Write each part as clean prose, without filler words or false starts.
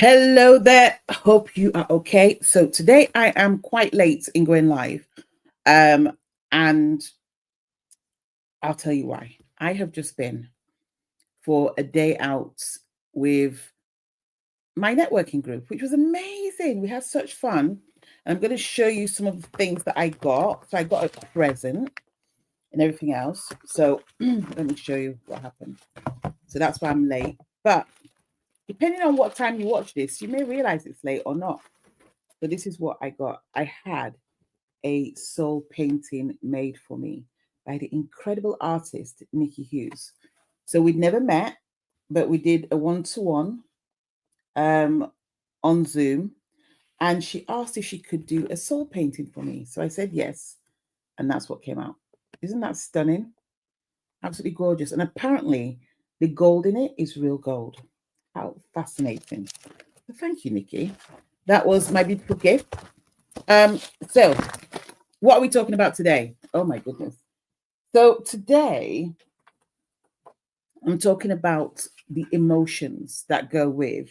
Hello there. Hope you are okay. So today I am quite late in going live. And I'll tell you why. I have just been for a day out with my networking group, which was amazing. We had such fun. And I'm going to show you some of the things that I got. So I got a present and everything else. So let me show you what happened. So that's why I'm late. But depending on what time you watch this, you may realize it's late or not. So this is what I got. I had a soul painting made for me by the incredible artist Nikki Hughes. So we'd never met, but we did a one-to-one on Zoom, and she asked if she could do a soul painting for me. So I said yes, and that's what came out. Isn't that stunning? Absolutely gorgeous. And apparently the gold in it is real gold. How fascinating. So thank you, Nikki. That was my beautiful gift. So what are we talking about today? Oh my goodness. So today I'm talking about the emotions that go with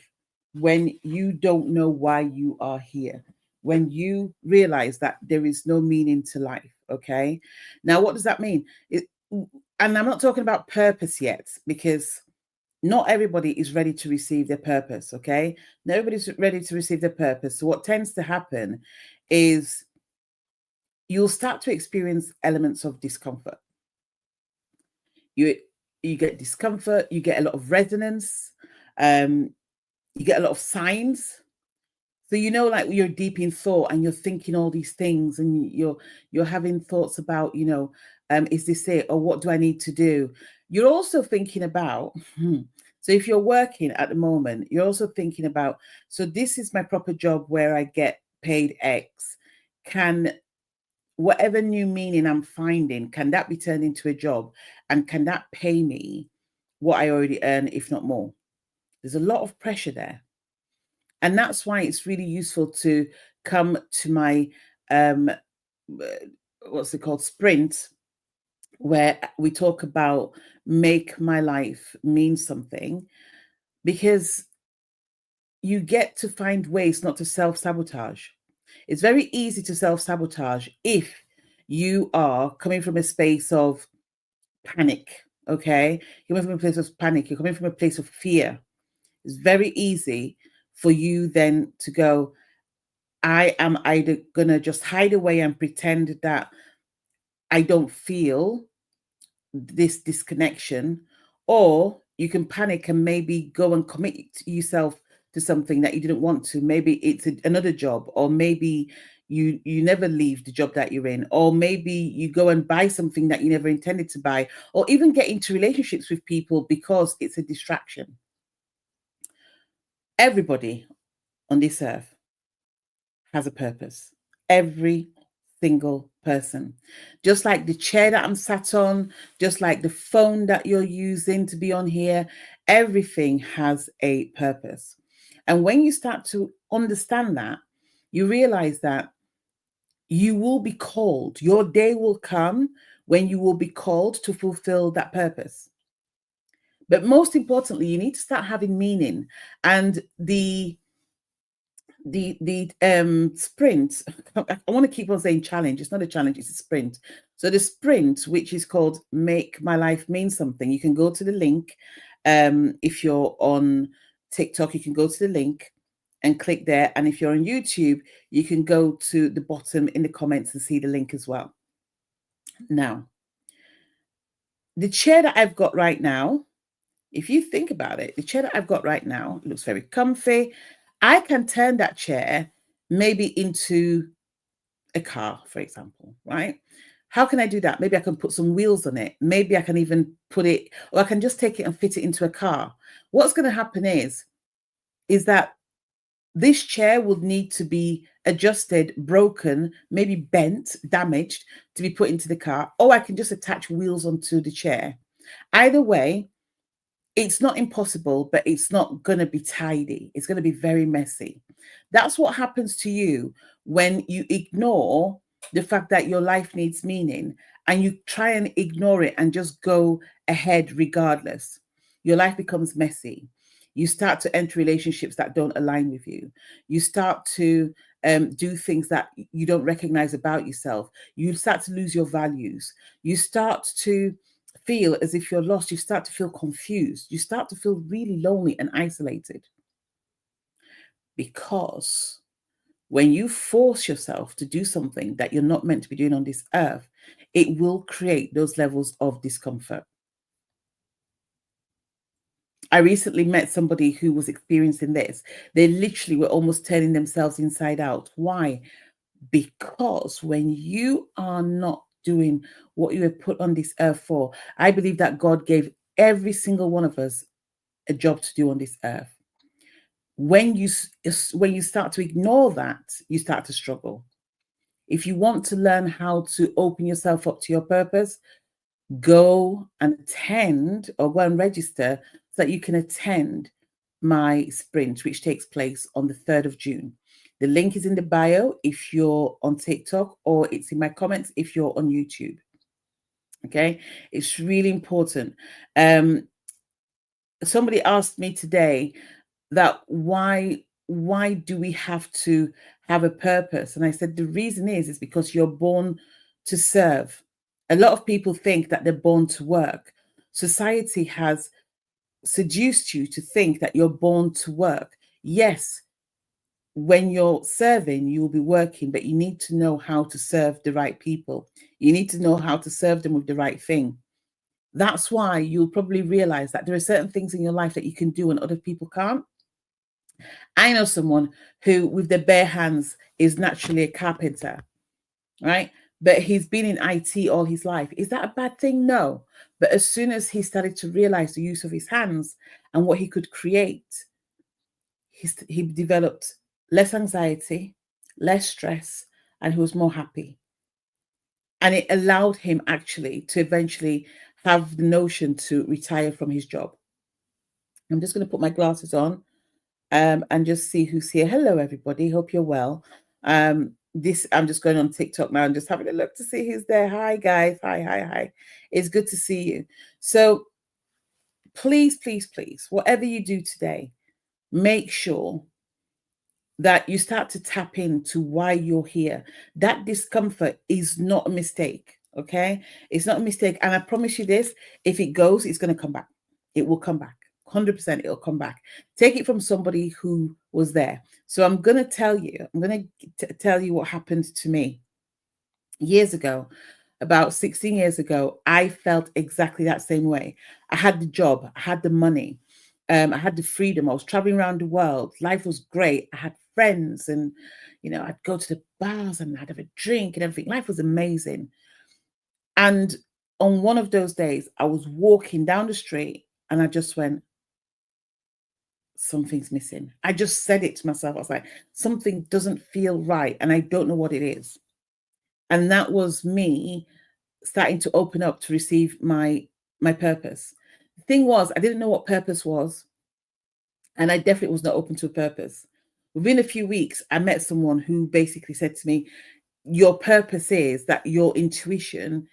when you don't know why you are here, when you realize that there is no meaning to life. Okay. Now, what does that mean? And I'm not talking about purpose yet, because not everybody is ready to receive their purpose. Okay. Nobody's ready to receive their purpose. So what tends to happen is you'll start to experience elements of discomfort. You you get discomfort, you get a lot of resonance, you get a lot of signs. So like you're deep in thought and you're thinking all these things, and you're having thoughts about, is this it, or what do I need to do? You're also thinking about so if you're working at the moment, you're also thinking about, so this is my proper job where I get paid X. Can whatever new meaning I'm finding, can that be turned into a job? And can that pay me what I already earn, if not more? There's a lot of pressure there. And that's why it's really useful to come to my, what's it called, sprint, where we talk about make my life mean something, because you get to find ways not to self-sabotage. It's very easy to self-sabotage if you are coming from a space of panic, okay? You're coming from a place of panic, you're coming from a place of fear. It's very easy for you then to go, I am either going to just hide away and pretend that I don't feel this disconnection, or you can panic and maybe go and commit yourself to something that you didn't want to. Maybe it's another job, or maybe you never leave the job that you're in, or maybe you go and buy something that you never intended to buy, or even get into relationships with people because it's a distraction. Everybody on this earth has a purpose. Every single person. Just like the chair that I'm sat on, just like the phone that you're using to be on here, everything has a purpose. And when you start to understand that, you realize that you will be called. Your day will come when you will be called to fulfill that purpose. But most importantly, you need to start having meaning. And the sprint, I want to keep on saying challenge. It's not a challenge, it's a sprint. So the sprint, which is called Make My Life Mean Something, you can go to the link. If you're on TikTok, you can go to the link and click there. And if you're on YouTube, you can go to the bottom in the comments and see the link as well. Now, the chair that I've got right now, if you think about it, the chair that I've got right now looks very comfy. I can turn that chair maybe into a car, for example, right? How can I do that? Maybe I can put some wheels on it. Maybe I can even put it, or I can just take it and fit it into a car. What's going to happen is that this chair would need to be adjusted, broken, maybe bent, damaged to be put into the car, or I can just attach wheels onto the chair. Either way, it's not impossible, but it's not going to be tidy. It's going to be very messy. That's what happens to you when you ignore the fact that your life needs meaning, and you try and ignore it and just go ahead regardless. Your life becomes messy. You start to enter relationships that don't align with you. You start to do things that you don't recognize about yourself. You start to lose your values. You start to feel as if you're lost. You start to feel confused. You start to feel really lonely and isolated, because when you force yourself to do something that you're not meant to be doing on this earth, it will create those levels of discomfort. I recently met somebody who was experiencing this. They literally were almost turning themselves inside out. Why? Because when you are not doing what you were put on this earth for, I believe that God gave every single one of us a job to do on this earth. When you start to ignore that, you start to struggle. If you want to learn how to open yourself up to your purpose, go and attend or go and register so that you can attend my sprint, which takes place on the 3rd of June. The link is in the bio if you're on TikTok, or it's in my comments if you're on YouTube. Okay, it's really important. Somebody asked me today that why do we have to have a purpose? And I said the reason is because you're born to serve. A lot of people think that they're born to work. Society has seduced you to think that you're born to work. Yes, when you're serving, you will be working, but you need to know how to serve the right people. You need to know how to serve them with the right thing. That's why you'll probably realize that there are certain things in your life that you can do and other people can't. I know someone who, with their bare hands, is naturally a carpenter, right? But he's been in IT all his life. Is that a bad thing? No. But as soon as he started to realize the use of his hands and what he could create, he developed less anxiety, less stress, and he was more happy. And it allowed him actually to eventually have the notion to retire from his job. I'm just going to put my glasses on and just see who's here. Hello, everybody. Hope you're well. This I'm just going on TikTok now and just having a look to see who's there. Hi, guys. Hi. It's good to see you. So please, whatever you do today, make sure that you start to tap into why you're here. That discomfort is not a mistake. Okay, it's not a mistake. And I promise you this: if it goes, it's going to come back. It will come back. 100% it'll come back. Take it from somebody who was there. So I'm going to tell you what happened to me years ago. About 16 years ago, I felt exactly that same way. I had the job, I had the money, I had the freedom. I was traveling around the world. Life was great. I had friends, and I'd go to the bars and I'd have a drink and everything. Life was amazing. And on one of those days, I was walking down the street and I just went, something's missing. I just said it to myself. I was like, something doesn't feel right, and I don't know what it is. And that was me starting to open up to receive my purpose. The thing was, I didn't know what purpose was, and I definitely was not open to a purpose. Within a few weeks, I met someone who basically said to me, your purpose is that your intuition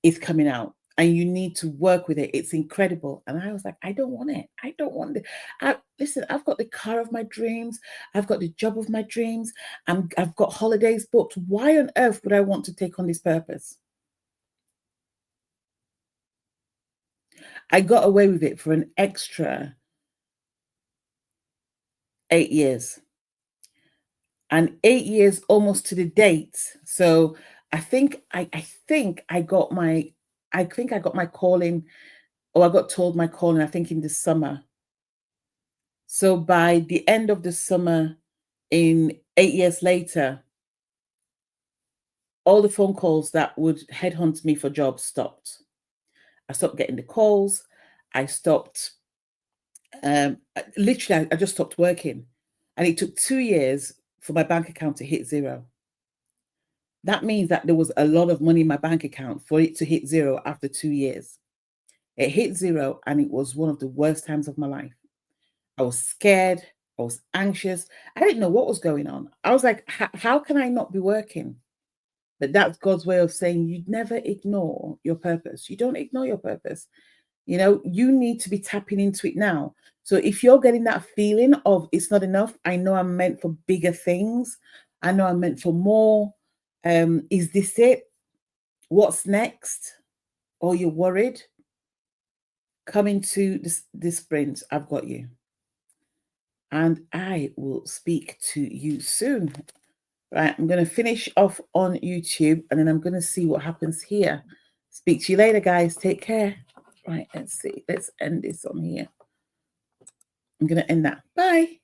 is coming out and you need to work with it. It's incredible. And I was like, I don't want it. I don't want it. Listen, I've got the car of my dreams. I've got the job of my dreams. I've got holidays booked. Why on earth would I want to take on this purpose? I got away with it for an extra 8 years. And 8 years almost to the date. So I think I got my calling, or I got told my calling, I think in the summer. So by the end of the summer, in 8 years later, all the phone calls that would headhunt me for jobs stopped. I stopped getting the calls. I stopped, literally, I just stopped working. And it took 2 years for my bank account to hit zero. That means that there was a lot of money in my bank account for it to hit zero after 2 years. It hit zero, and it was one of the worst times of my life. I was scared. I was anxious. I didn't know what was going on. I was like, how can I not be working? But that's God's way of saying you never ignore your purpose. You don't ignore your purpose. You know, you need to be tapping into it now. So if you're getting that feeling of it's not enough, I know I'm meant for bigger things. I know I'm meant for more. Is this it? What's next? Or you're worried? Come into this sprint. I've got you. And I will speak to you soon. Right, I'm going to finish off on YouTube and then I'm going to see what happens here. Speak to you later, guys. Take care. Right, let's see. Let's end this on here. I'm going to end that. Bye.